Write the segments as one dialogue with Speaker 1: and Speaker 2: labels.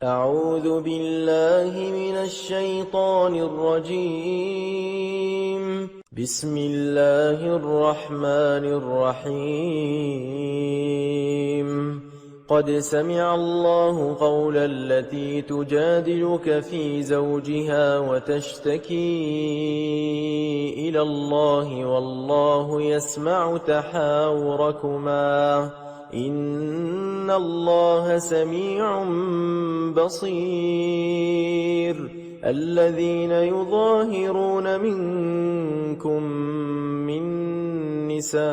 Speaker 1: أعوذ بالله من الشيطان الرجيم. بسم الله الرحمن الرحيم. قد سمع الله قول التي تجادلك في زوجها وتشتكي إلى الله والله يسمع تحاوركما إن الله سميع بصير. الذين يظاهرون منكم من نسائهم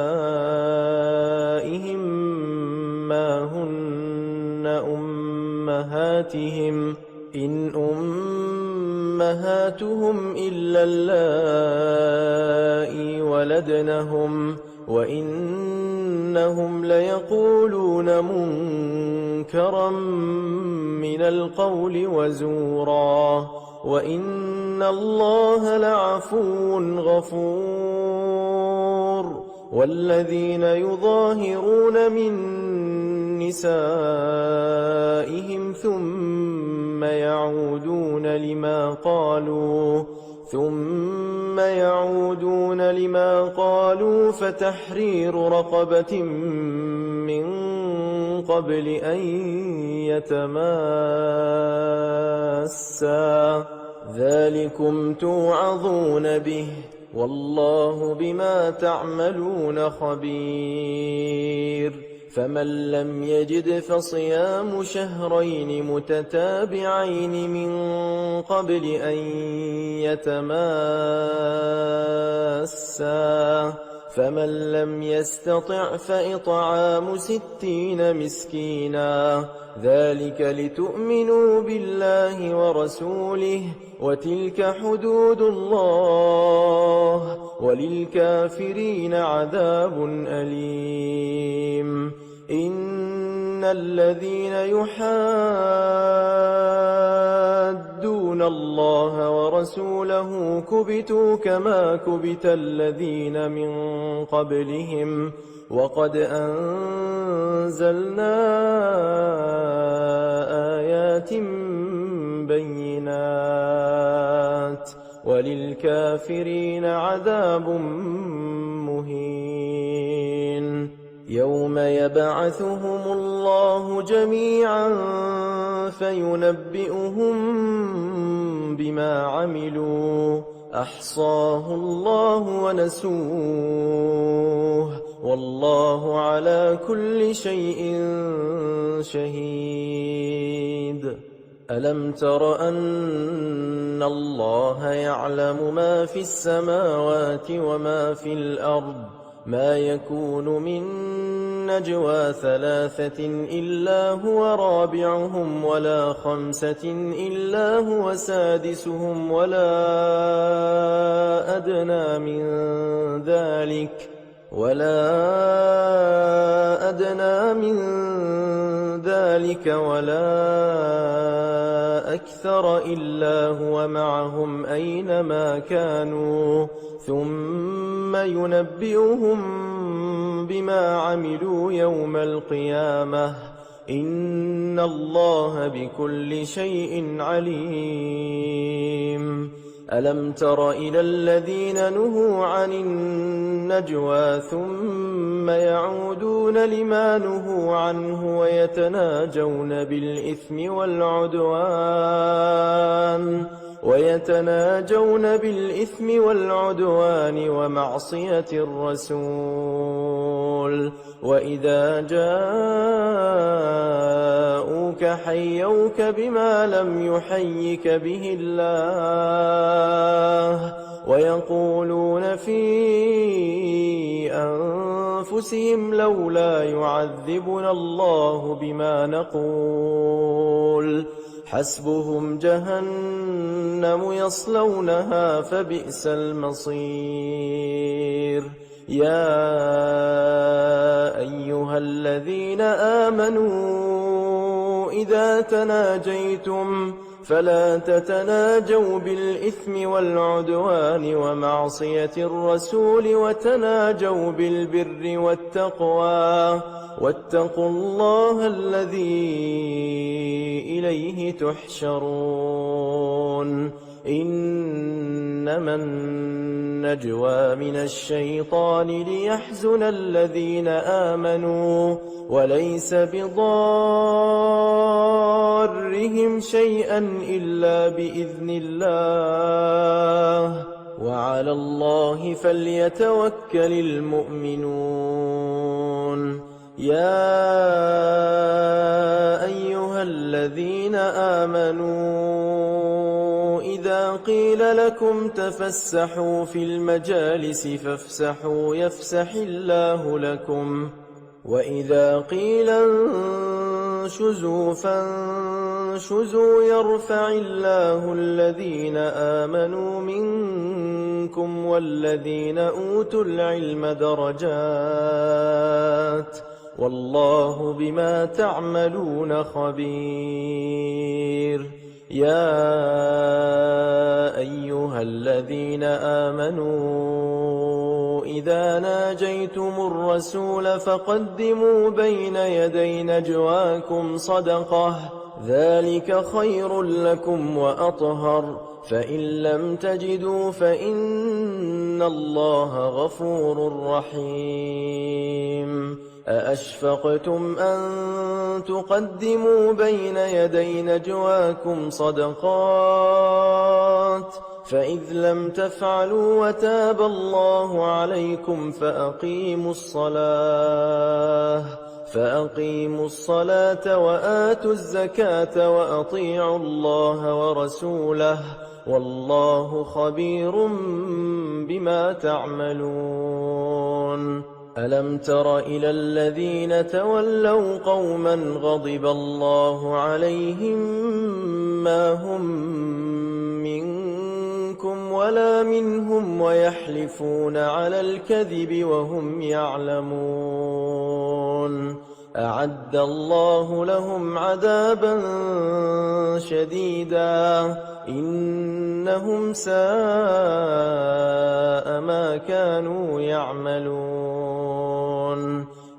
Speaker 1: ما هن أمهاتهم إن أمهاتهم إلا اللائي ولدنهم وإنهم ليقولون منكرا من القول وزورا وإن الله لعفو غفور. والذين يظاهرون من نسائهم ثم يعودون لما قالوا فتحرير رقبة من قبل أن يتماسا ذلكم توعظون به والله بما تعملون خبير. فمن لم يجد فصيام شهرين متتابعين من قبل أن يتماسا فمن لم يستطع فإطعام 60 مسكينا ذلك لتؤمنوا بالله ورسوله وتلك حدود الله وللكافرين عذاب أليم. إن الذين يحادون الله ورسوله كبتوا كما كبت الذين من قبلهم وقد أنزلنا آيات بينات وللكافرين عذاب مهين. يوم يبعثهم الله جميعا فينبئهم بما عملوا أحصاه الله ونسوه والله على كل شيء شهيد. ألم تر أن الله يعلم ما في السماوات وما في الأرض ما يكون من نجوى 3 إلا هو رابعهم ولا 5 إلا هو سادسهم ولا أدنى من ذلك ولا أكثر إلا هو معهم أينما كانوا ثم ينبئهم بما عملوا يوم القيامة إن الله بكل شيء عليم. ألم تر إلى الذين نهوا عن النجوى ثم يعودون لما نهوا عنه ويتناجون بالإثم والعدوان ومعصية الرسول وإذا جاءوك حيوك بما لم يحيك به الله ويقولون في أنفسهم لولا يعذبنا الله بما نقول حسبهم جهنم يصلونها فبئس المصير. يا أيها الذين آمنوا إذا تناجيتم فلا تتناجوا بالإثم والعدوان ومعصية الرسول وتناجوا بالبر والتقوى واتقوا الله الذي إليه تحشرون إنما النجوى من الشيطان ليحزن الذين آمنوا وليس بضارهم شيئا إلا بإذن الله وعلى الله فليتوكل المؤمنون يا أيها الذين آمنوا إذا قيل لكم تفسحوا في المجالس فافسحوا يفسح الله لكم وإذا قيل انشزوا فانشزوا يرفع الله الذين آمنوا منكم والذين أوتوا العلم درجات والله بما تعملون خبير يا أيها الذين آمنوا إذا ناجيتم الرسول فقدموا بين يدي نجواكم صدقة ذلك خير لكم وأطهر فإن لم تجدوا فإن الله غفور رحيم أأشفقتم أن تقدموا بين يدي نجواكم صدقات فإذ لم تفعلوا وتاب الله عليكم فأقيموا الصلاة وآتوا الزكاة وأطيعوا الله ورسوله والله خبير بما تعملون ألم تر إلى الذين تولوا قوما غضب الله عليهم ما هم منكم ولا منهم ويحلفون على الكذب وهم يعلمون أعد الله لهم عذابا شديدا إنهم ساء ما كانوا يعملون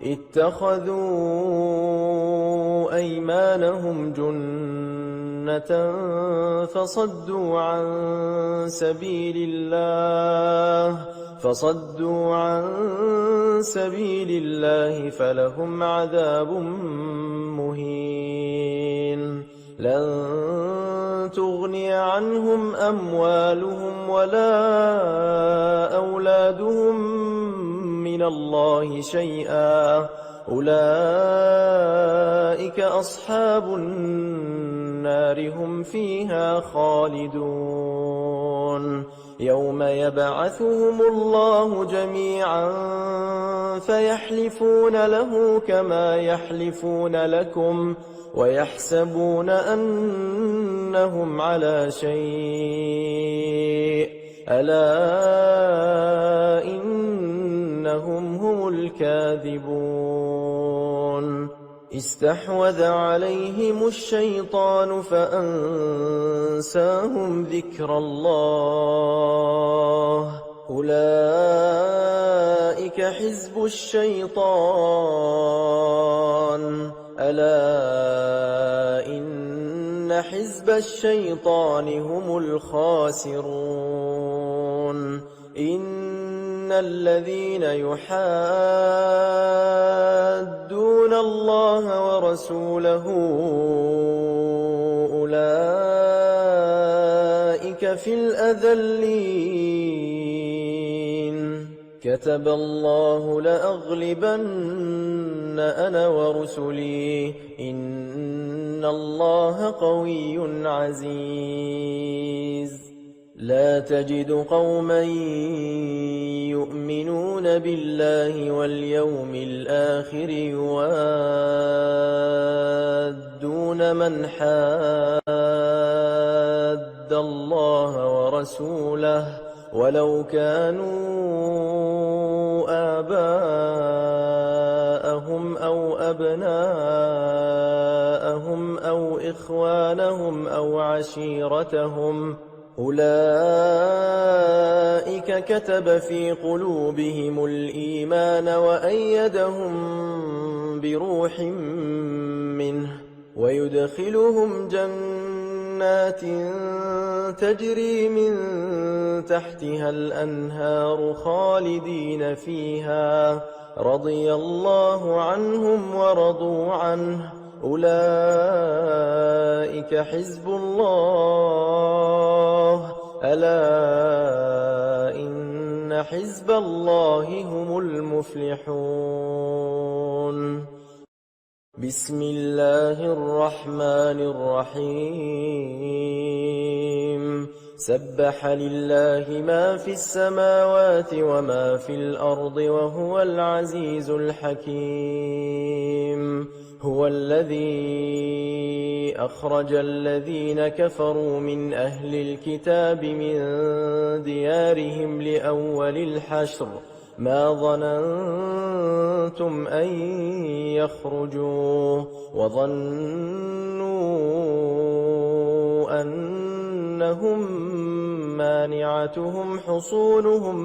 Speaker 1: اتخذوا أيمانهم جنة فصدوا عن سبيل الله فلهم عذاب مهين لن تغني عنهم أموالهم ولا أولادهم من الله شيئا أولئك أصحاب النار هم فيها خالدون يوم يبعثهم الله جميعا فيحلفون له كما يحلفون لكم ويحسبون أنهم على شيء ألا إنهم هم الكاذبون استحوذ عليهم الشيطان فأنساهم ذكر الله أولئك حزب الشيطان ألا إن حزب الشيطان هم الخاسرون إن الذين يحادون الله ورسوله أولئك في الأذلين كتب الله لأغلبن أنا ورسلي إن الله قوي عزيز لا تجد قوما يؤمنون بالله واليوم الآخر يوادون من حاد الله ورسوله ولو كانوا آباءهم أو أبناءهم إخوانهم أو عشيرتهم أولئك كتب في قلوبهم الإيمان وأيدهم بروح منه ويدخلهم جنات تجري من تحتها الأنهار خالدين فيها رضي الله عنهم ورضوا عنه أولئك حزب الله ألا إن حزب الله هم المفلحون بسم الله الرحمن الرحيم سبح لله ما في السماوات وما في الأرض وهو العزيز الحكيم هو الذي أخرج الذين كفروا من أهل الكتاب من ديارهم لأول الحشر ما ظننتم أن يخرجوا وظنوا أنهم مانعتهم حصونهم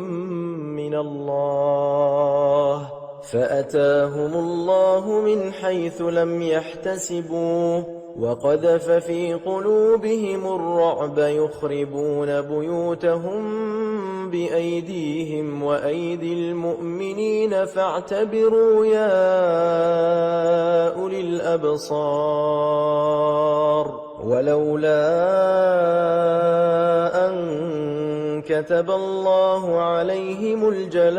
Speaker 1: من الله فأتاهم الله من حيث لم يحتسبوا وقذف في قلوبهم الرعب يخربون بيوتهم بأيديهم وأيدي المؤمنين فاعتبروا يا أولي الأبصار ولولا أن كتب الله عليهم الجلاء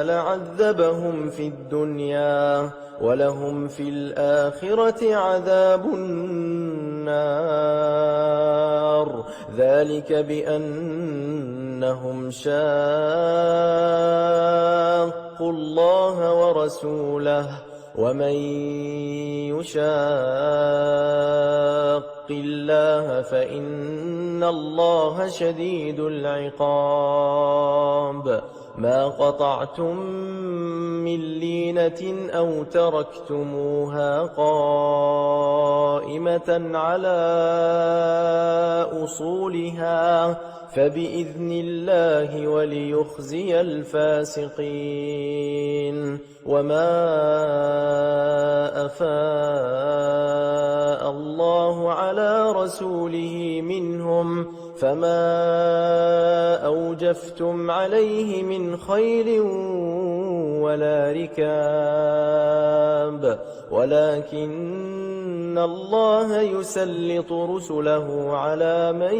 Speaker 1: لعذبهم في الدنيا ولهم في الآخرة عذاب النار ذلك بأنهم شاقوا الله ورسوله ومن يشاق الله فإن الله شديد العقاب ما قطعتم من لينة أو تركتموها قائمة على أصولها فبإذن الله وليخزي الفاسقين وما أفاء الله على رسوله منهم فما أوجفتم عليه من خيل ولا ركاب ولكن الله يسلط رسله على من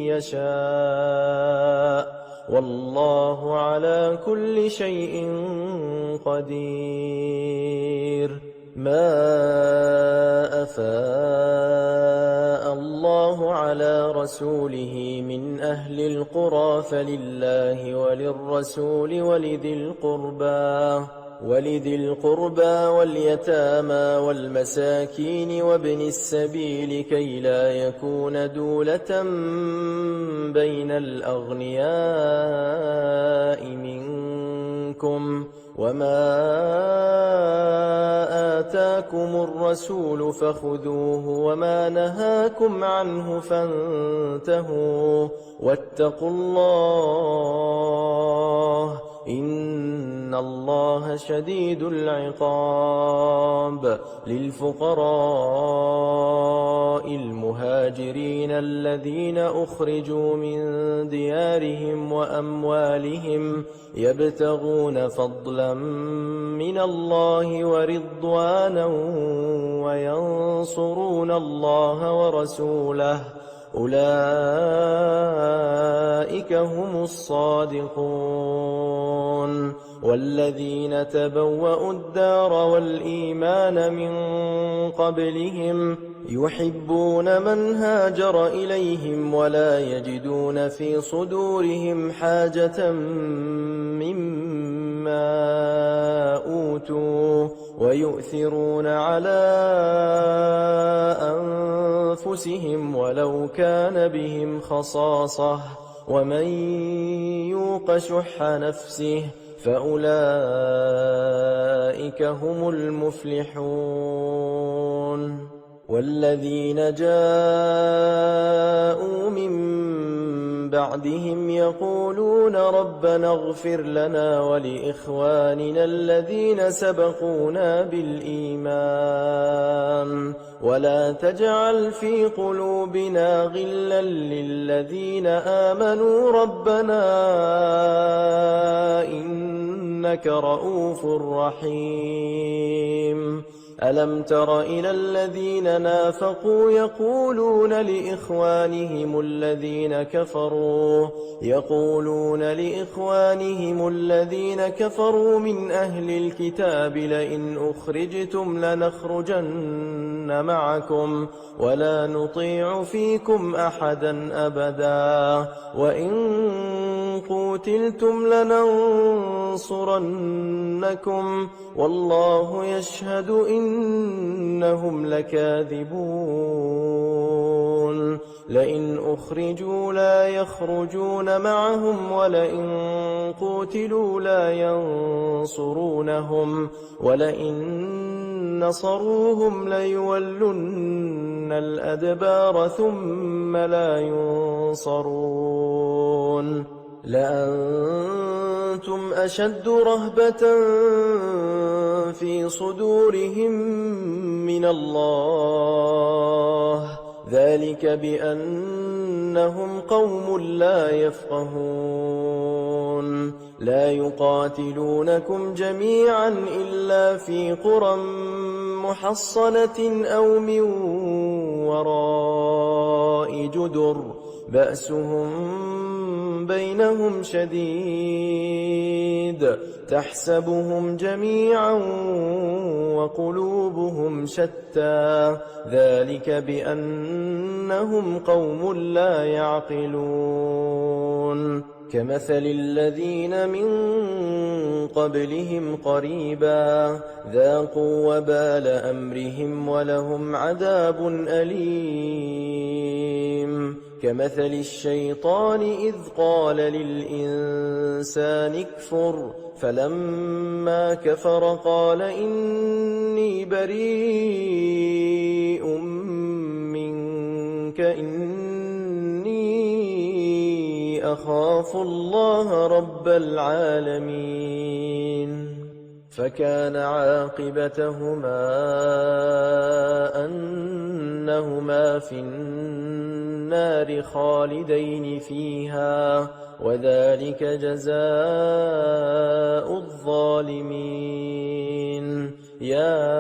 Speaker 1: يشاء والله على كل شيء قدير ما أفاء الله على رسوله من أهل القرى فلله وللرسول ولذي القربى واليتامى والمساكين وابن السبيل كي لا يكون دولة بين الأغنياء منكم وما آتاكم الرسول فخذوه وما نهاكم عنه فانتهوا واتقوا الله إن الله شديد العقاب للفقراء المهاجرين الذين أخرجوا من ديارهم وأموالهم يبتغون فضلا من الله ورضوانا وينصرون الله ورسوله أولئك هم الصادقون والذين تبوأوا الدار والإيمان من قبلهم يحبون من هاجر إليهم ولا يجدون في صدورهم حاجة مما أوتوا ويؤثرون على أنفسهم ولو كان بهم خصاصة ومن يوق شح نفسه فأولئك هم المفلحون والذين جاءوا من بعدهم يقولون ربنا اغفر لنا ولإخواننا الذين سبقونا بالإيمان ولا تجعل في قلوبنا غلا للذين آمنوا ربنا إنك رؤوف رحيم. ألم تر إلى الذين نافقوا يقولون لإخوانهم الذين كفروا من أهل الكتاب لئن أخرجتم لنخرجن معكم ولا نطيع فيكم أحدا أبدا وإن قوتلتم لننصرنكم والله يشهد إنهم لكاذبون. لئن أخرجوا لا يخرجون معهم ولئن قوتلوا لا ينصرونهم ولئن نصروهم ليولن الأدبار ثم لا ينصرون. لأنتم أشد رهبة في صدورهم من الله ذلك بأنهم قوم لا يفقهون. لا يقاتلونكم جميعا إلا في قرى محصنة أو من وراء جدر بأسهم بينهم شديد تحسبهم جميعا وقلوبهم شتى ذلك بأنهم قوم لا يعقلون. كمثل الذين من قبلهم قريبا ذاقوا وبال أمرهم ولهم عذاب أليم. كمثل الشيطان إذ قال للإنسان اكفر فلما كفر قال إني بريء منك إني أخاف الله رب العالمين. فكان عاقبتهما أنهما في النار خالدين فيها وذلك جزاء الظالمين. يا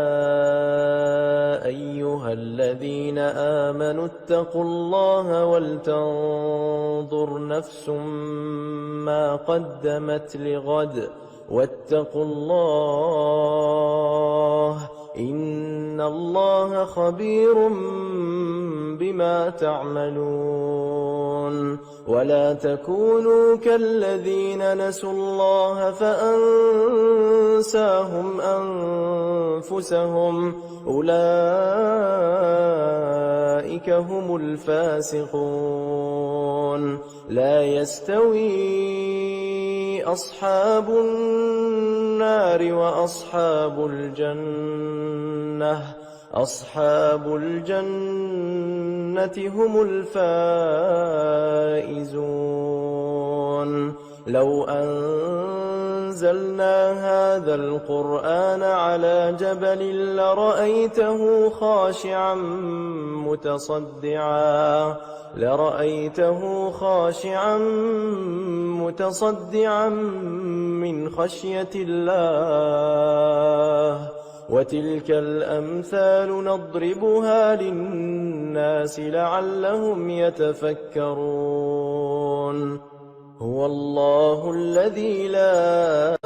Speaker 1: أيها الذين آمنوا اتقوا الله ولتنظر نفس ما قدمت لغد واتقوا الله إن الله خبير بما تعملون. ولا تكونوا كالذين نسوا الله فأنساهم أنفسهم أولئك هم الفاسقون. لا يستوي أصحاب النار وأصحاب الجنة أصحاب الجنة هم الفائزون. لو أنزلنا هذا القرآن على جبل لرأيته خاشعا متصدعا من خشية الله. وتلك الأمثال نضربها للناس لعلهم يتفكرون. هو الله الذي لا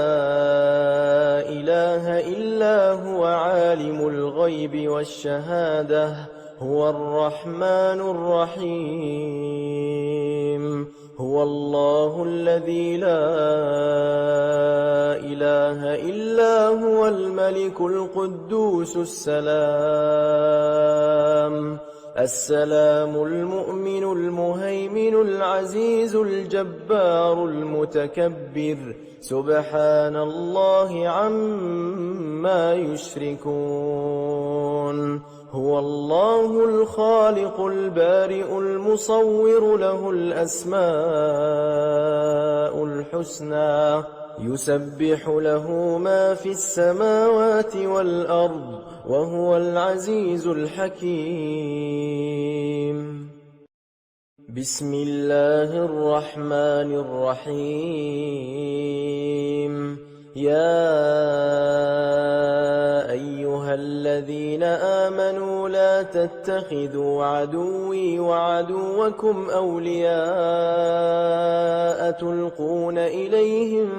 Speaker 1: إله إلا هو عالم الغيب والشهادة هو الرحمن الرحيم. هو الله الذي لا إله إلا هو الملك القدوس السلام المؤمن المهيمن العزيز الجبار المتكبر سبحان الله عما يشركون. هو الله الخالق البارئ المصور له الأسماء الحسنى يسبح له ما في السماوات والأرض وهو العزيز الحكيم. بسم الله الرحمن الرحيم. يا أيها الذين آمنوا لا تتخذوا عدوي وعدوكم أولياء تلقون إليهم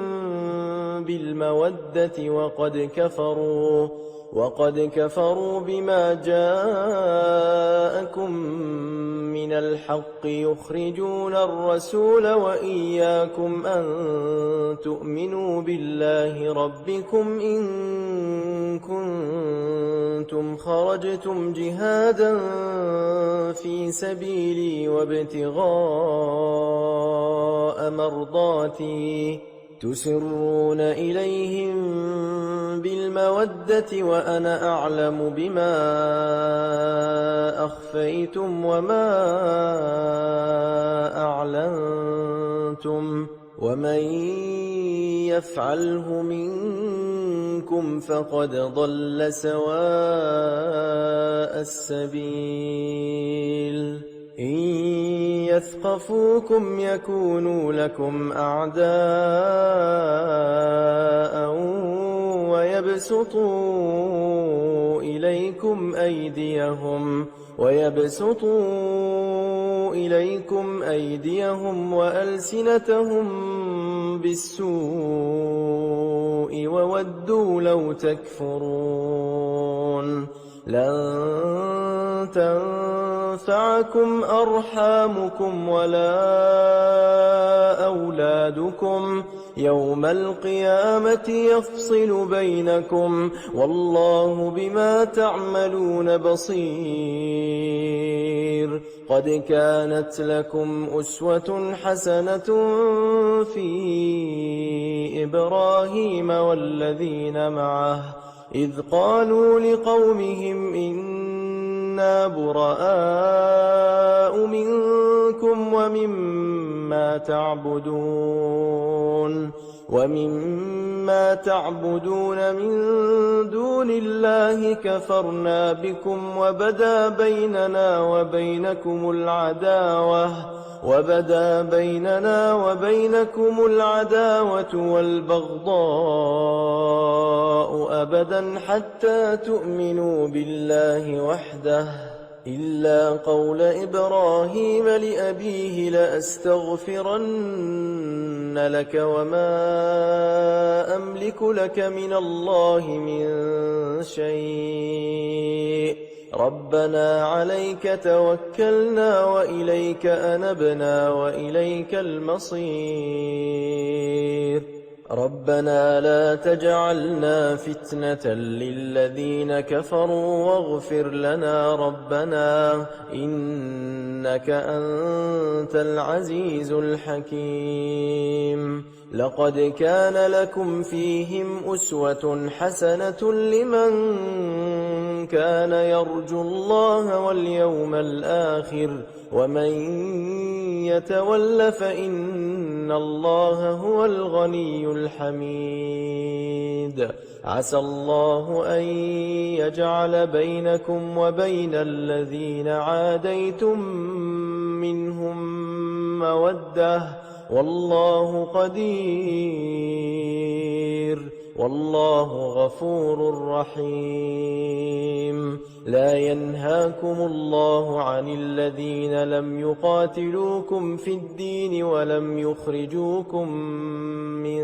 Speaker 1: بالمودة وقد كفروا بما جاءكم من الحق يخرجون الرسول وإياكم أن تؤمنوا بالله ربكم إن كنتم خرجتم جهادا في سبيلي وابتغاء مرضاتي تسرون إليهم بالمودة وأنا أعلم بما أخفيتم وما أعلنتم ومن يفعله منكم فقد ضل سواء السبيل. إن يثقفوكم يكونوا لكم أعداء ويبسطوا إليكم أيديهم وألسنتهم بالسوء وودوا لو تكفرون. لن تنفعكم أرحامكم ولا أولادكم يوم القيامة يفصل بينكم والله بما تعملون بصير. قد كانت لكم أسوة حسنة في إبراهيم والذين معه إذ قالوا لقومهم إنا براء منكم ومما تعبدون من دون الله كفرنا بكم وبدا بيننا وبينكم العداوة والبغضاء أبدا حتى تؤمنوا بالله وحده إلا قول إبراهيم لأبيه لأستغفرن لك وما أملك لك من الله من شيء ربنا عليك توكلنا وإليك أنبنا وإليك المصير. ربنا لا تجعلنا فتنة للذين كفروا واغفر لنا ربنا إنك أنت العزيز الحكيم. لقد كان لكم فيهم أسوة حسنة لمن كان يرجو الله واليوم الآخر ومن يتول فإن الله هو الغني الحميد. عسى الله أن يجعل بينكم وبين الذين عاديتم منهم مودة والله قدير والله غفور رحيم. لا ينهاكم الله عن الذين لم يقاتلوكم في الدين ولم يخرجوكم من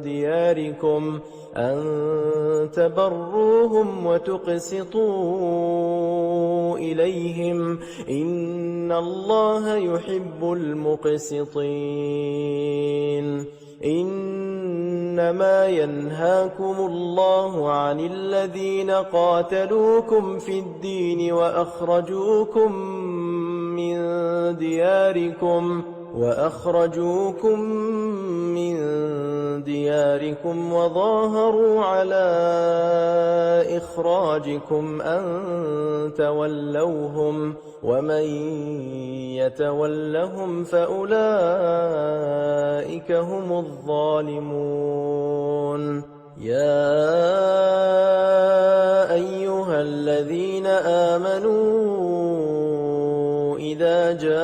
Speaker 1: دياركم أن تبروهم وتقسطوا إليهم إن الله يحب المقسطين. إنما ينهاكم الله عن الذين قاتلوكم في الدين وأخرجوكم من دياركم وأخرجوكم من دياركم وظاهروا على إخراجكم أن تولوهم ومن يتولهم فأولئك هم الظالمون يا أيها الذين آمنوا إذا جاءكم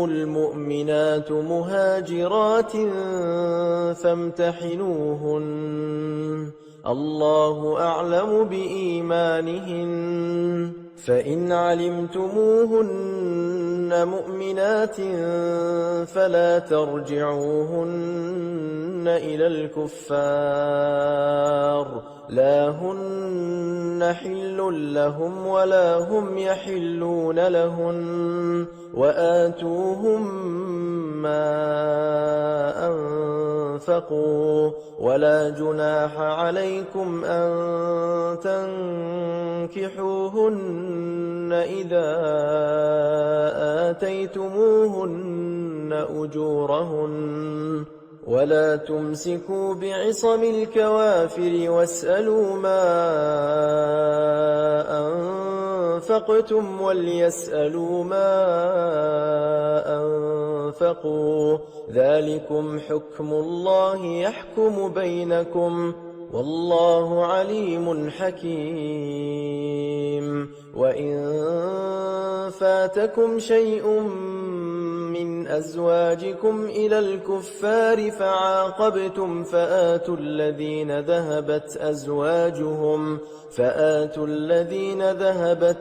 Speaker 1: المؤمنات مهاجرات فامتحنوهن الله أعلم بإيمانهن فإن علمتموهن مؤمنات فلا ترجعوهن إلى الكفار لا هن حل لهم ولا هم يحلون لهن وآتوهم ما أنفقوا ولا جناح عليكم أن تنكحوهن إذا آتيتموهن أجورهن ولا تمسكوا بعصم الكوافر واسألوا ما أنفقتم وليسألوا ما أنفقوا ذلكم حكم الله يحكم بينكم والله عليم حكيم وإن فاتكم شيء من أزواجكم إلى الكفار فعاقبتم فآتوا الذين ذهبت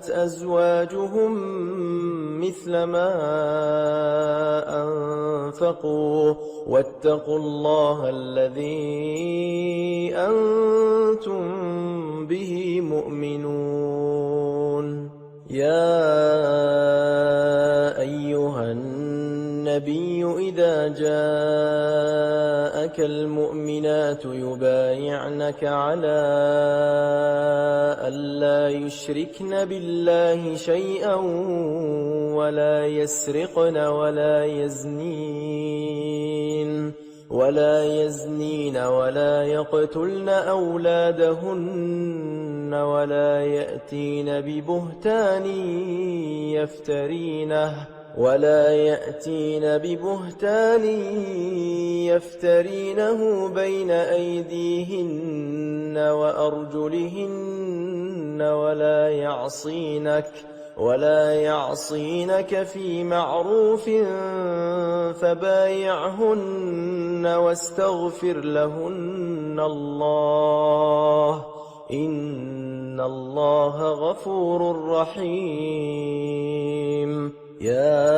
Speaker 1: أزواجهم مثل ما أنفقوا واتقوا الله الذي أنتم به مؤمنون يا أيها النبي إذا جاءك المؤمنات يبايعنك على ألا يشركن بالله شيئا ولا يسرقن ولا يزنين ولا يقتلن أولادهن ولا يأتين ببهتان يفترينه بين أيديهن وأرجلهن ولا يعصينك في معروف فبايعهن واستغفر لهن الله إن الله غفور رحيم يا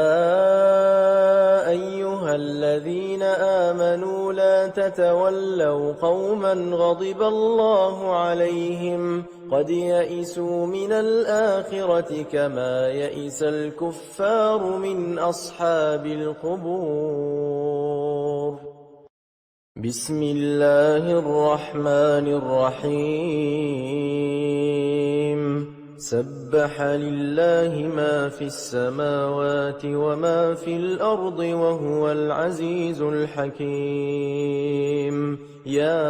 Speaker 1: أيها الذين آمنوا لا تتولوا قوما غضب الله عليهم قد يئسوا من الآخرة كما يئس الكفار من أصحاب القبور بسم الله الرحمن الرحيم سبح لله ما في السماوات وما في الأرض وهو العزيز الحكيم يا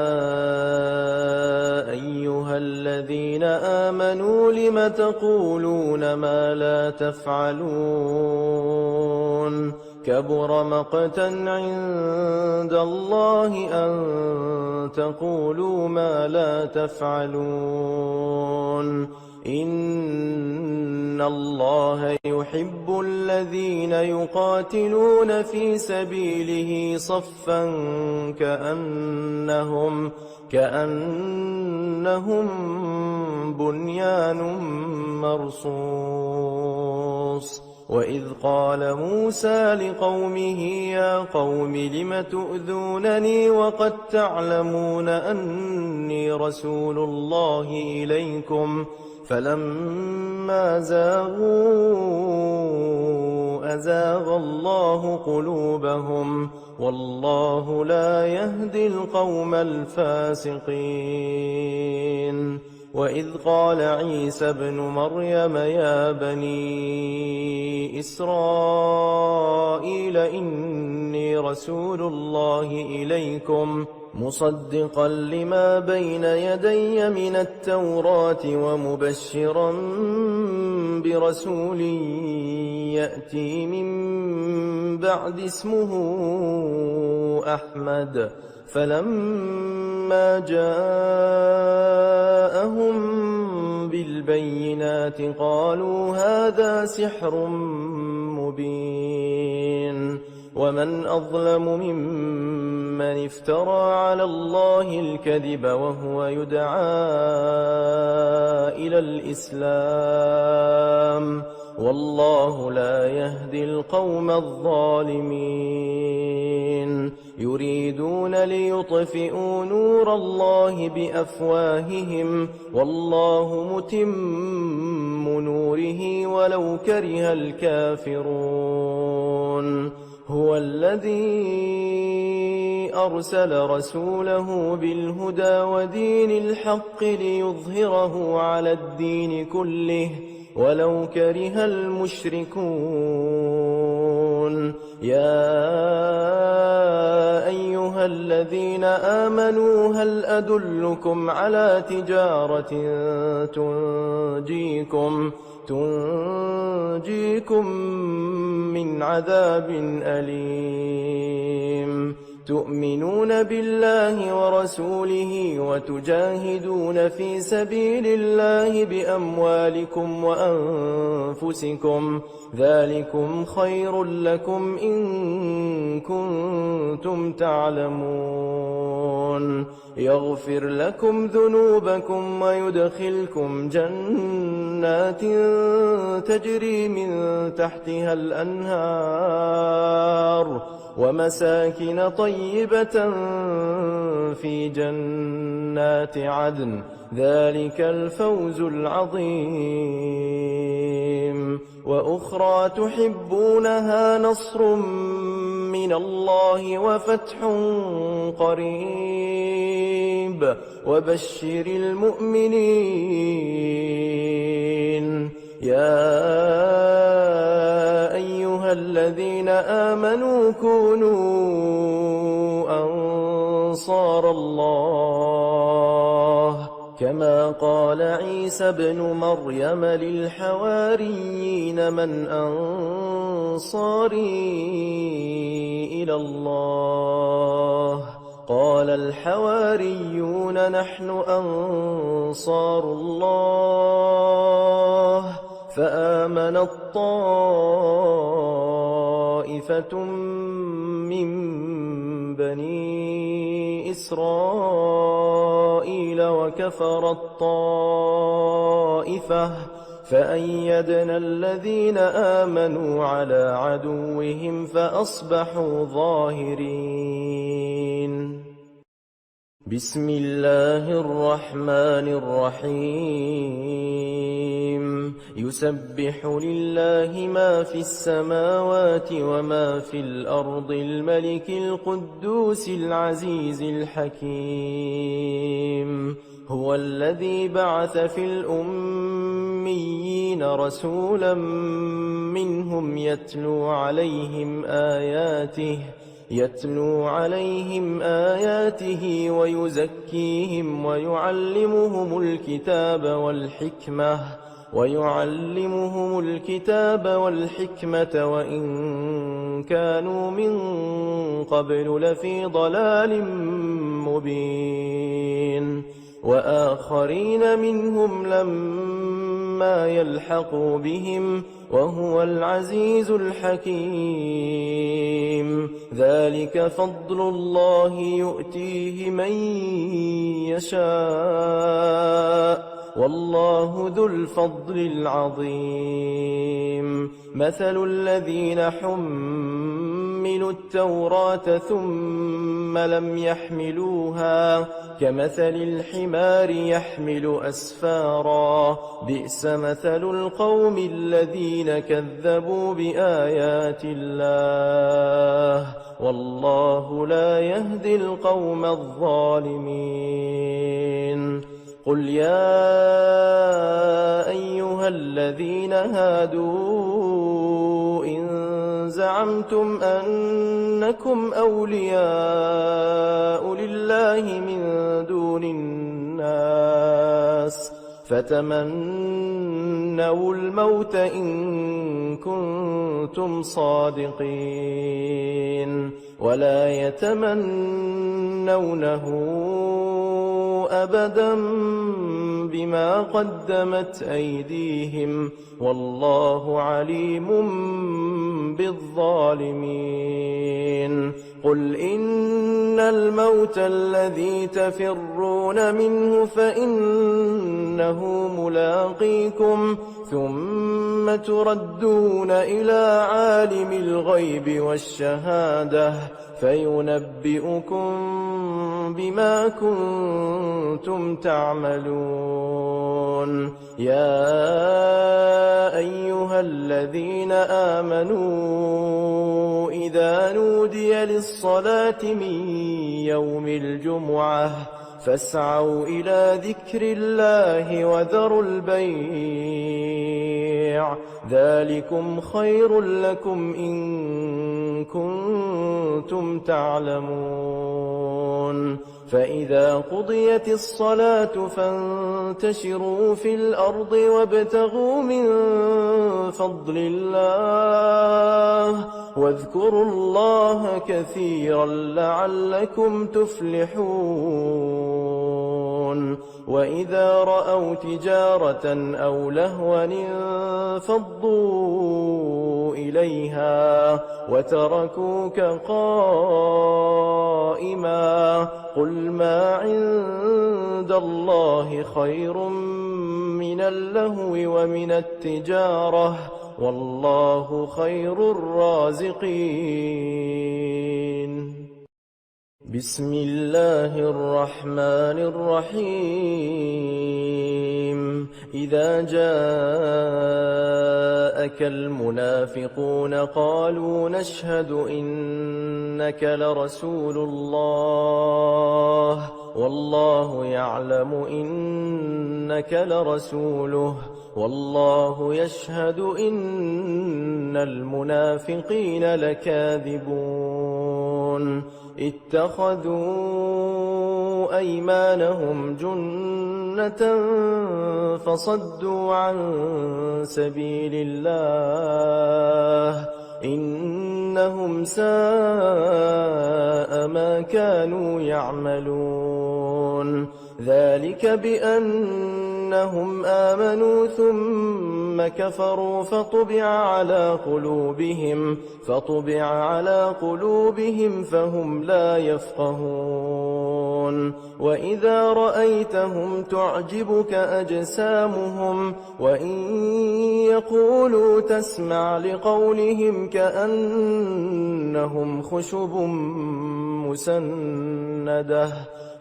Speaker 1: أيها الذين آمنوا لم تقولون ما لا تفعلون كبر مقتا عند الله أن تقولوا ما لا تفعلون إن الله يحب الذين يقاتلون في سبيله صفا كأنهم بنيان مرصوص وإذ قال موسى لقومه يا قوم لم تؤذونني وقد تعلمون أني رسول الله إليكم فلما زاغوا أزاغ الله قلوبهم والله لا يهدي القوم الفاسقين وإذ قال عيسى ابن مريم يا بني إسرائيل إني رسول الله إليكم مصدقا لما بين يدي من التوراة ومبشرا برسول يأتي من بعد اسمه أحمد فلما جاءهم بالبينات قالوا هذا سحر مبين ومن أظلم ممن افترى على الله الكذب وهو يدعى إلى الإسلام والله لا يهدي القوم الظالمين يريدون ليطفئوا نور الله بأفواههم والله متم نوره ولو كره الكافرون هو الذي أرسل رسوله بالهدى ودين الحق ليظهره على الدين كله ولو كره المشركون يا أيها الذين آمنوا هل أدلكم على تجارة تنجيكم من عذاب أليم تؤمنون بالله ورسوله وتجاهدون في سبيل الله بأموالكم وأنفسكم ذلكم خير لكم إن كنتم تعلمون يغفر لكم ذنوبكم ويدخلكم جنات تجري من تحتها الأنهار ومساكن طيبة في جنات عدن ذلك الفوز العظيم وأخرى تحبونها نصر من الله وفتح قريب وبشر المؤمنين يا أيها الذين آمنوا كونوا أنصار الله كما قال عيسى ابن مريم للحواريين من أنصاري إلى الله قال الحواريون نحن أنصار الله فآمنت طائفة من بني إسرائيل وكفرت طائفة فأيدنا الذين آمنوا على عدوهم فأصبحوا ظاهرين بسم الله الرحمن الرحيم يسبح لله ما في السماوات وما في الأرض الملك القدوس العزيز الحكيم هو الذي بعث في الأميين رسولا منهم يتلو عليهم آياته ويزكيهم ويعلمهم الكتاب والحكمة وإن كانوا من قبل لفي ضلال مبين وآخرين منهم لما يلحقوا بهم وهو العزيز الحكيم ذلك فضل الله يؤتيه من يشاء والله ذو الفضل العظيم مثل الذين حملوا التوراة ثم لم يحملوها كمثل الحمار يحمل أسفارا بئس مثل القوم الذين كذبوا بآيات الله والله لا يهدي القوم الظالمين قل يا أيها الذين هادوا إن زعمتم أنكم أولياء لله من دون الناس فتمنوا الموت إن كنتم صادقين ولا يتمنونه أبدا بما قدمت أيديهم والله عليم بالظالمين قل إن الموت الذي تفرون منه فإنه ملاقيكم ثم تردون إلى عالم الغيب والشهادة فينبئكم بما كنتم تعملون يا أيها الذين آمنوا إذا نودي للصلاة من يوم الجمعة فاسعوا إلى ذكر الله وذروا البيع ذلكم خير لكم إن كنتم تعلمون فإذا قضيت الصلاة فانتشروا في الأرض وابتغوا من فضل الله واذكروا الله كثيرا لعلكم تفلحون وإذا رأوا تجارة أو لهوا انفضوا إليها وتركوك قائما قل ما عند الله خير من اللهو ومن التجارة والله خير الرازقين بسم الله الرحمن الرحيم إذا جاءك المنافقون قالوا نشهد إنك لرسول الله والله يعلم إنك لرسوله والله يشهد إن المنافقين لكاذبون اتخذوا أيمانهم جنة فصدوا عن سبيل الله إنهم ساء ما كانوا يعملون ذلك بأنهم آمنوا ثم كفروا فطبع على قلوبهم فهم لا يفقهون وإذا رأيتهم تعجبك أجسامهم وإن يقولوا تسمع لقولهم كأنهم خشب مسندة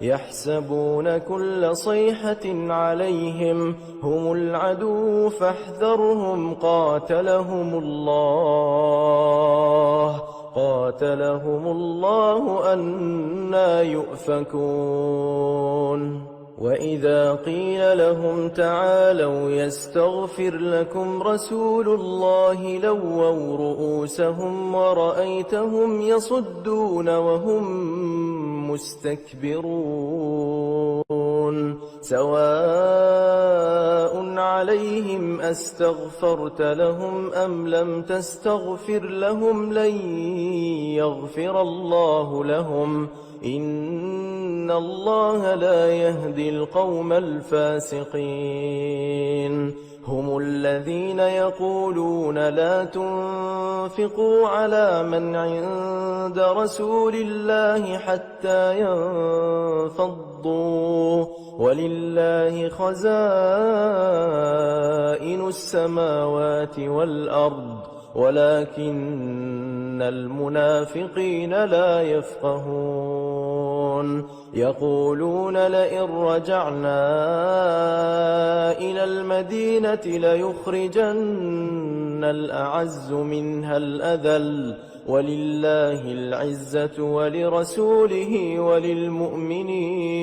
Speaker 1: يحسبون كل صيحة عليهم هم العدو فاحذرهم قاتلهم الله أنى يؤفكون وإذا قيل لهم تعالوا يستغفر لكم رسول الله لووا رؤوسهم ورأيتهم يصدون وهم مستكبرون سواء عليهم أستغفرت لهم أم لم تستغفر لهم لن يغفر الله لهم إن الله لا يهدي القوم الفاسقين هم الذين يقولون لا تنفقوا على من عند رسول الله حتى ينفضوا ولله خزائن السماوات والأرض ولكن المنافقين لا يفقهون يقولون لئن رجعنا إلى المدينة ليخرجن الأعز منها الأذل ولله العزة ولرسوله وللمؤمنين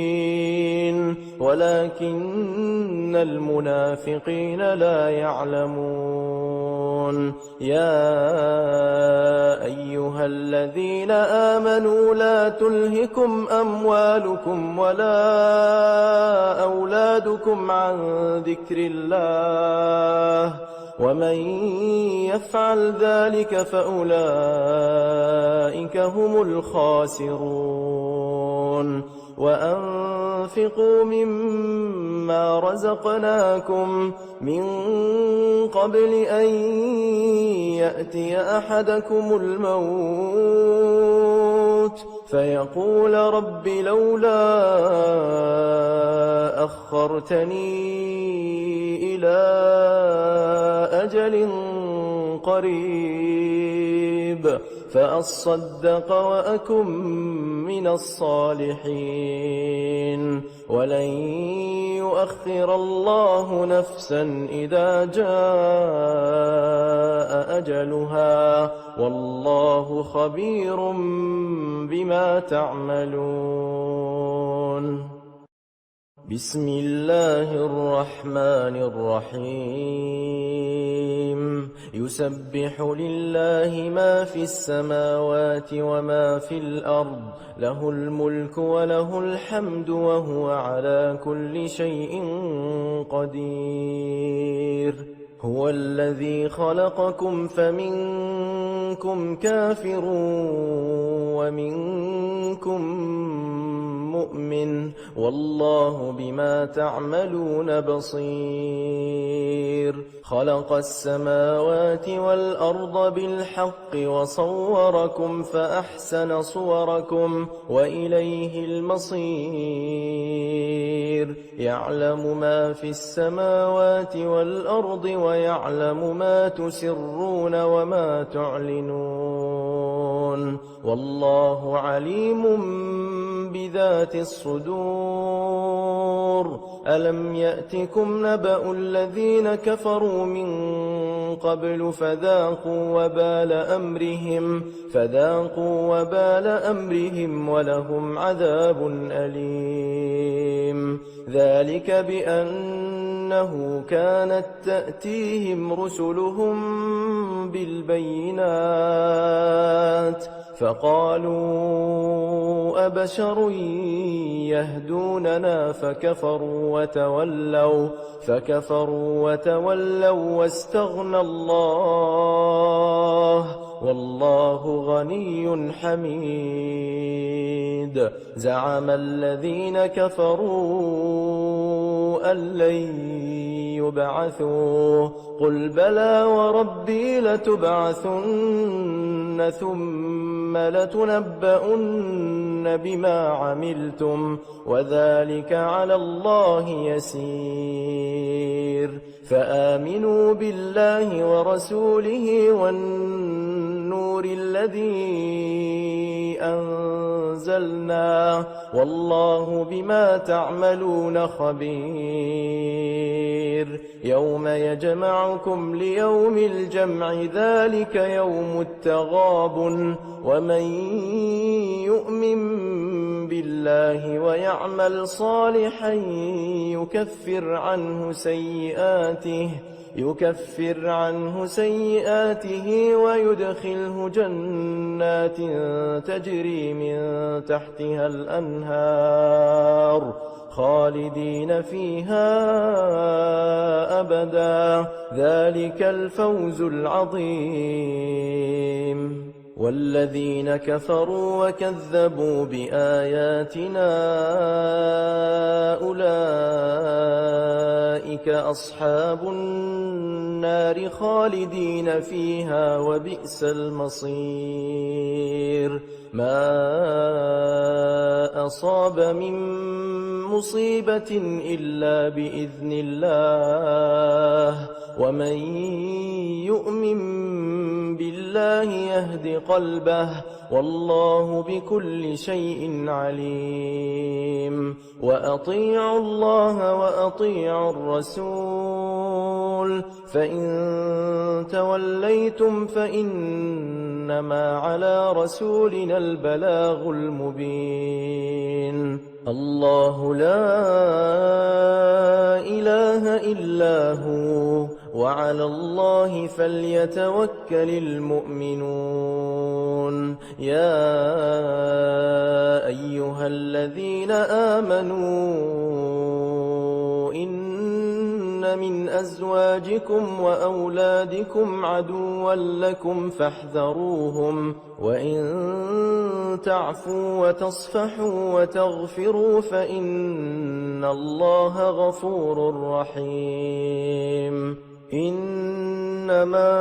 Speaker 1: ولكن المنافقين لا يعلمون. يا أيها الذين آمنوا لا تلهكم أموالكم ولا أولادكم عن ذكر الله ومن يفعل ذلك فأولئك هم الخاسرون. وأنفقوا مما رزقناكم من قبل أن يأتي أحدكم الموت فيقول رب لولا أخرتني إلى أجل قريب فأصدق وأكن من الصالحين ولن يؤخر الله نفسا إذا جاء أجلها والله خبير بما تعملون. بسم الله الرحمن الرحيم. يسبح لله ما في السماوات وما في الأرض له الملك وله الحمد وهو على كل شيء قدير. هو الذي خلقكم فمنكم كافر ومنكم مؤمن والله بما تعملون بصير. خلق السماوات والأرض بالحق وصوركم فأحسن صوركم وإليه المصير. يعلم ما في السماوات والأرض ويعلم ما تسرون وما تعلنون والله عليم بذات الصدور. ألم يأتكم نبأ الذين كفروا من قبل فذاقوا وبال أمرهم ولهم عذاب أليم. ذلك بأنه كانت تأتيهم رسلهم بالبينات فقالوا أبشر يهدوننا فكفروا وتولوا واستغنى الله والله غني حميد. زعم الذين كفروا أن لن يبعثوا قل بلى وربي لتبعثن ثم لتنبؤن بما عملتم وذلك على الله يسير. فآمنوا بالله ورسوله والنور الذي أنزلنا والله بما تعملون خبير. يوم يجمعكم ليوم الجمع ذلك يوم التغابن ومن يؤمن بالله ويعمل صالحا يكفر عنه سيئاته ويدخله جنات تجري من تحتها الأنهار خالدين فيها أبدا ذلك الفوز العظيم. والذين كفروا وكذبوا بآياتنا أولئك أصحاب النار خالدين فيها وبئس المصير. ما أصاب من مصيبة إلا بإذن الله ومن يؤمن بالله يهد قلبه والله بكل شيء عليم. وأطيعوا الله وأطيعوا الرسول الرَّسُولِ فَإِن تَوَلَّيْتُمْ فَإِنَّمَا عَلَى رَسُولِنَا الْبَلَاغُ الْمُبِينُ اللَّهُ لَا إِلَٰهَ إِلَّا هُوَ وَعَلَى اللَّهِ فَلْيَتَوَكَّلِ الْمُؤْمِنُونَ يَا أَيُّهَا الَّذِينَ آمَنُوا إِنَّ مِنْ أَزْوَاجِكُمْ وَأَوْلَادِكُمْ عَدُوًّا لَكُمْ فاحذروهم وَإِن تَعْفُوا وَتَصْفَحُوا وَتَغْفِرُوا فَإِنَّ اللَّهَ غَفُورٌ رَّحِيمٌ إِنَّمَا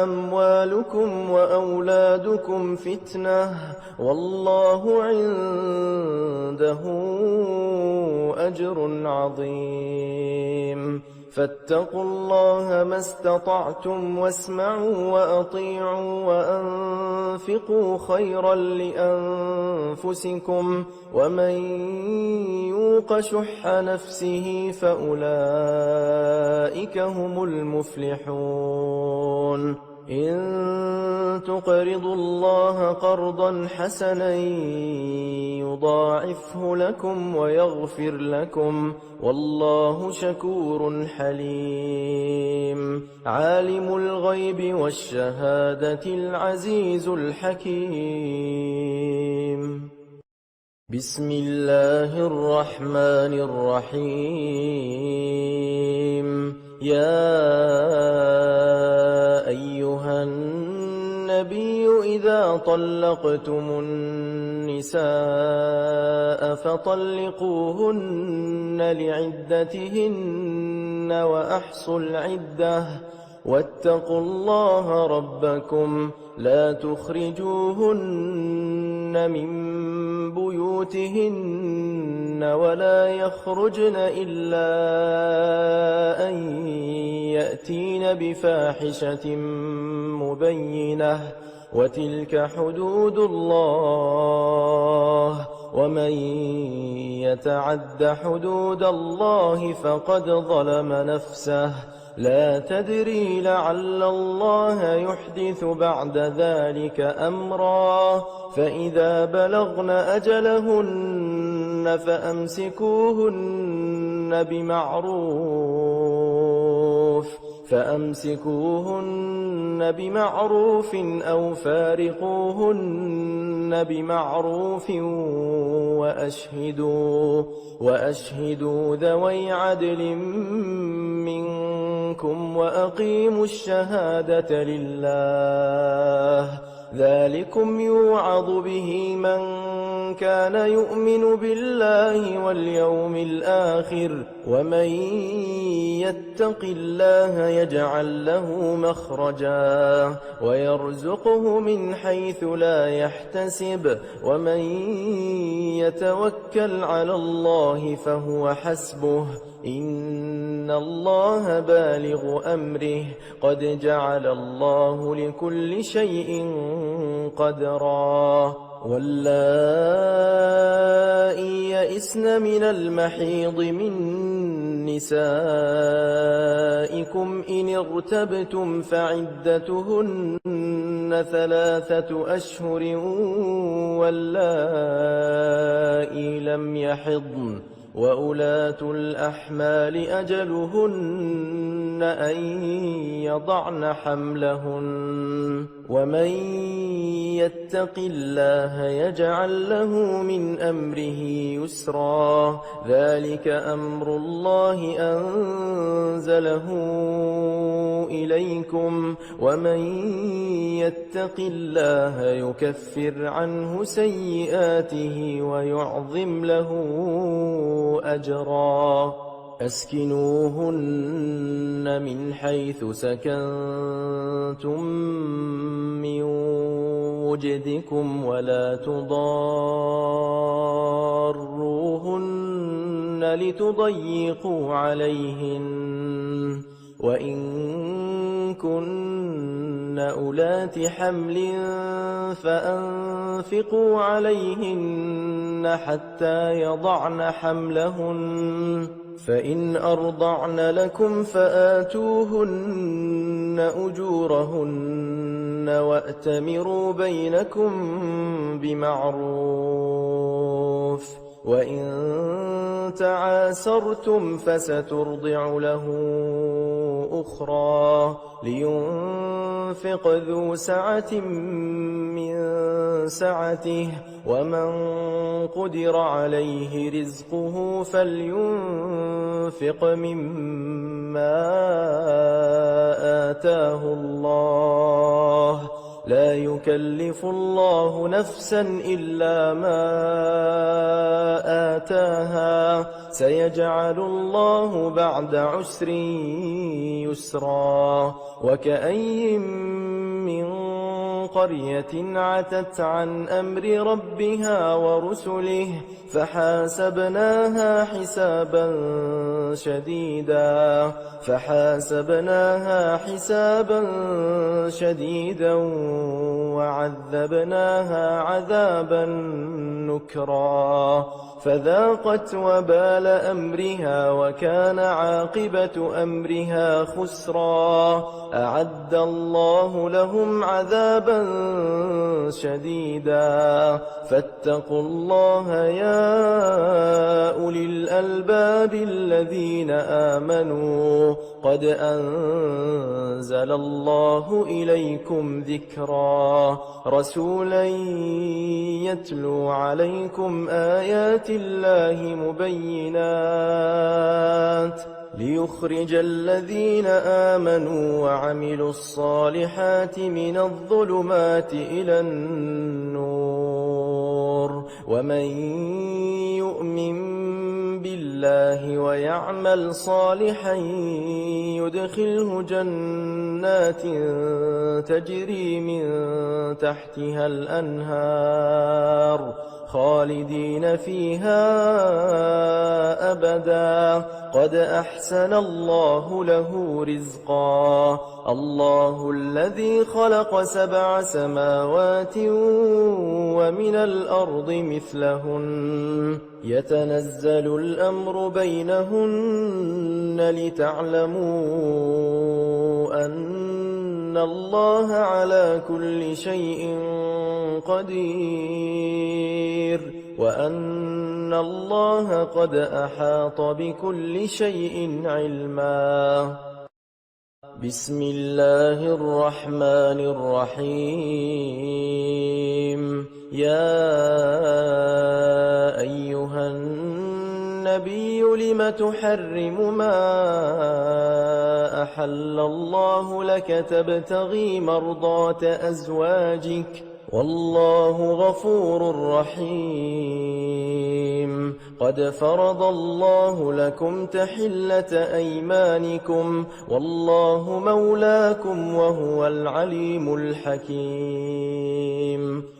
Speaker 1: أَمْوَالُكُمْ وَأَوْلَادُكُمْ فِتْنَةٌ وَاللَّهُ عِندَهُ أَجْرٌ عَظِيمٌ فَاتَّقُوا اللَّهَ مَا اسْتَطَعْتُمْ وَاسْمَعُوا وَأَطِيعُوا وَأَنفِقُوا خَيْرًا لِّأَنفُسِكُمْ وَمَن يُوقَ شُحَّ نَفْسِهِ فَأُولَٰئِكَ هُمُ الْمُفْلِحُونَ إِن تُقْرِضُوا اللَّهَ قَرْضًا حَسَنًا يُضَاعِفْهُ لَكُمْ وَيَغْفِرْ لَكُمْ وَاللَّهُ شَكُورٌ حَلِيمٌ عَالِمُ الْغَيْبِ وَالشَّهَادَةِ الْعَزِيزُ الْحَكِيمُ بسم الله الرحمن الرحيم يا أيها النبي إذا طلقتم النساء فطلقوهن لعدتهن وأحصوا العدة واتقوا الله ربكم لا تخرجوهن من بيوتهن ولا يخرجن إلا أن يأتين بفاحشة مبينة وتلك حدود الله ومن يتعد حدود الله فقد ظلم نفسه لا تدري لعل الله يحدث بعد ذلك أمرا فإذا بلغن أجلهن فأمسكوهن بمعروف أو فارقوهن بمعروف وأشهدوا ذوي عدل منكم وأقيموا الشهادة لله ذلكم يوعظ به من كان يؤمن بالله واليوم الآخر ومن يتق الله يجعل له مخرجا ويرزقه من حيث لا يحتسب ومن يتوكل على الله فهو حسبه إن الله بالغ أمره قد جعل الله لكل شيء قدرا واللائي يئسن من المحيض من نسائكم إن ارتبتم فعدتهن 3 أشهر واللائي لم يحضن وأولات الأحمال أجلهن أن يضعن حملهن ومن يتق الله يجعل له من أمره يسرا ذلك أمر الله أنزله إليكم ومن يتق الله يكفر عنه سيئاته ويعظم له أجرا أسكنوهن من حيث سكنتم من وجدكم ولا تضاروهن لتضيقوا عليهن وإن كن أولات حمل فأنفقوا عليهن حتى يضعن حملهن فإن أرضعن لكم فآتوهن أجورهن وأتمروا بينكم بمعروف وإن تعاسرتم فسترضع له أخرى لينفق ذو سعة من سعته ومن قدر عليه رزقه فلينفق مما آتاه الله لا يكلف الله نفسا إلا ما آتاها سيجعل الله بعد عسر يسرا وكأي من قرية عتت عن أمر ربها ورسله فحاسبناها حسابا شديدا وعذبناها عذابا نكرا فذاقت وبال أمرها وكان عاقبة أمرها خسرا أعد الله لهم عذابا شديدا فاتقوا الله يا أولي الألباب الذين آمنوا قد أنزل الله إليكم ذكرا رسولا يتلو عليكم آيات الله مبينات ليخرج الذين آمنوا وعملوا الصالحات من الظلمات إلى النور ومن يؤمن بالله ويعمل صالحا يدخله جنات تجري من تحتها الأنهار خالدين فيها أبدا قد أحسن الله له رزقا الله الذي خلق 7 سماوات ومن الأرض مثلهن يتنزل الأمر بينهن لتعلموا أن الله على كل شيء قدير وأن الله قد أحاط بكل شيء علما بسم الله الرحمن الرحيم يا أيها النبي لم تحرم ما أحل الله لك تبتغي مرضات أزواجك والله غفور رحيم قد فرض الله لكم تحلة أيمانكم والله مولاكم وهو العليم الحكيم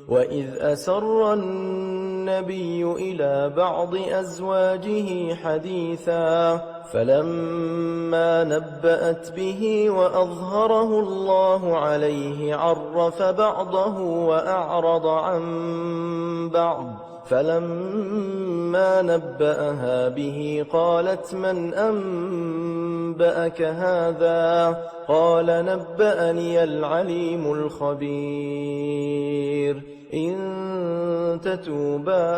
Speaker 1: وإذ أسر النبي إلى بعض أزواجه حديثا فلما نبأت به وأظهره الله عليه عرف بعضه وأعرض عن بعض فلما نبأها به قالت من أنبأك هذا قال نبأني العليم الخبير إن تتوبا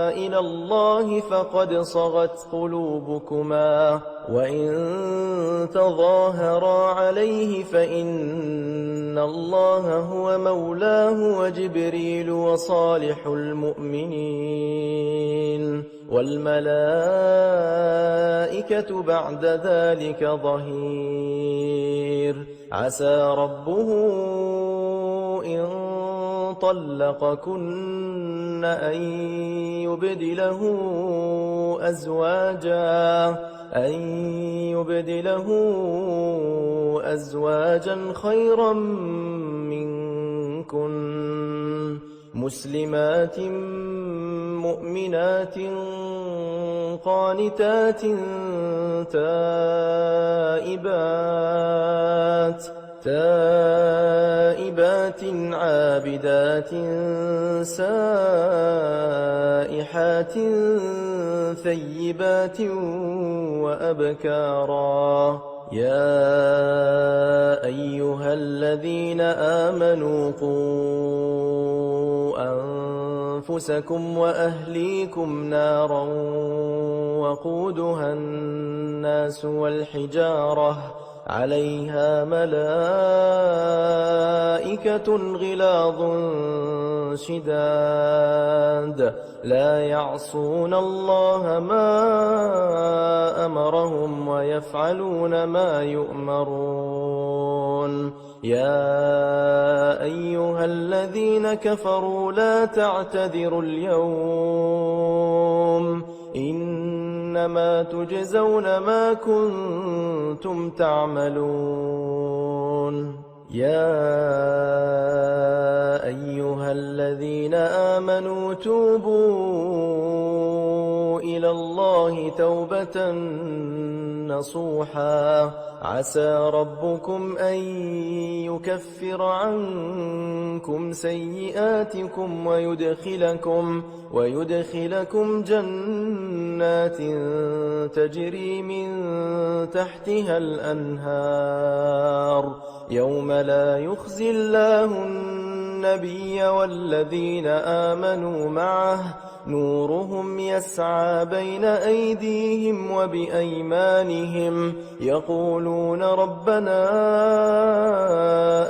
Speaker 1: إلى الله فقد صغت قلوبكما وإن تظاهرا عليه فإن الله هو مولاه وجبريل وصالح المؤمنين والملائكة بعد ذلك ظهير عسى ربه إن طلقكن أن يبدله أزواجا خيرا منكن مسلمات مؤمنات قانتات تائبات عابدات سائحات ثيبات وأبكارا يا أيها الذين آمنوا قوا أنفسكم وأهليكم نارا وقودها الناس والحجارة عليها ملائكة غلاظ شداد لا يعصون الله ما أمرهم ويفعلون ما يؤمرون يا أيها الذين كفروا لا تعتذروا اليوم إنما تجزون ما كنتم تعملون يا أيها الذين آمنوا توبوا إلى الله توبة نصوحا عسى ربكم أن يكفر عنكم سيئاتكم ويدخلكم جنات تجري من تحتها الأنهار يوم لا يخزي الله النبي والذين آمنوا معه نورهم يسعى بين أيديهم وبأيمانهم يقولون ربنا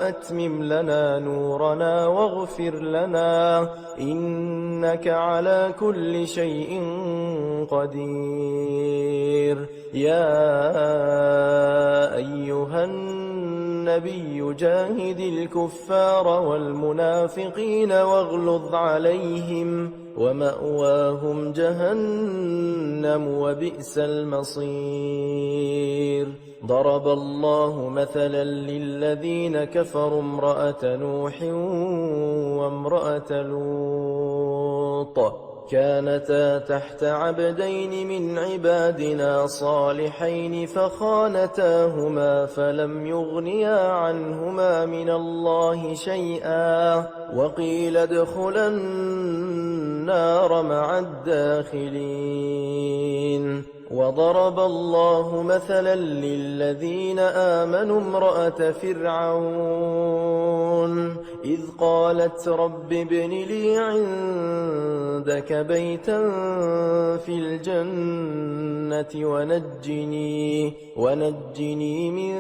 Speaker 1: أتمم لنا نورنا واغفر لنا إنك على كل شيء قدير يا أيها النبي جاهد الكفار والمنافقين واغلظ عليهم ومأواهم جهنم وبئس المصير ضرب الله مثلا للذين كفروا امرأة نوح وامرأة لوط كانتا تحت عبدين من عبادنا صالحين فخانتاهما فلم يغنيا عنهما من الله شيئا وقيل ادخلا النار مع الداخلين وضرب الله مثلا للذين آمنوا امرأة فرعون إذ قالت رب ابن لي عندك بيتا في الجنة ونجني من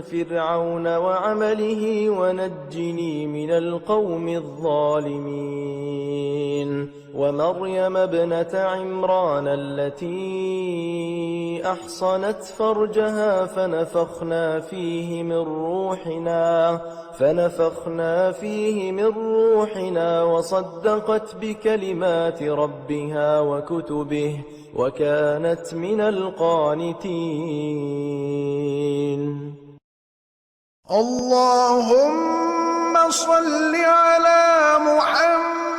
Speaker 1: فرعون وعمله ونجني من القوم الظالمين ومريم ابنة عمران التي أحصنت فرجها فنفخنا فيه من روحنا وصدقت بكلمات ربها وكتبه وكانت من القانتين.
Speaker 2: اللهم صل على محمد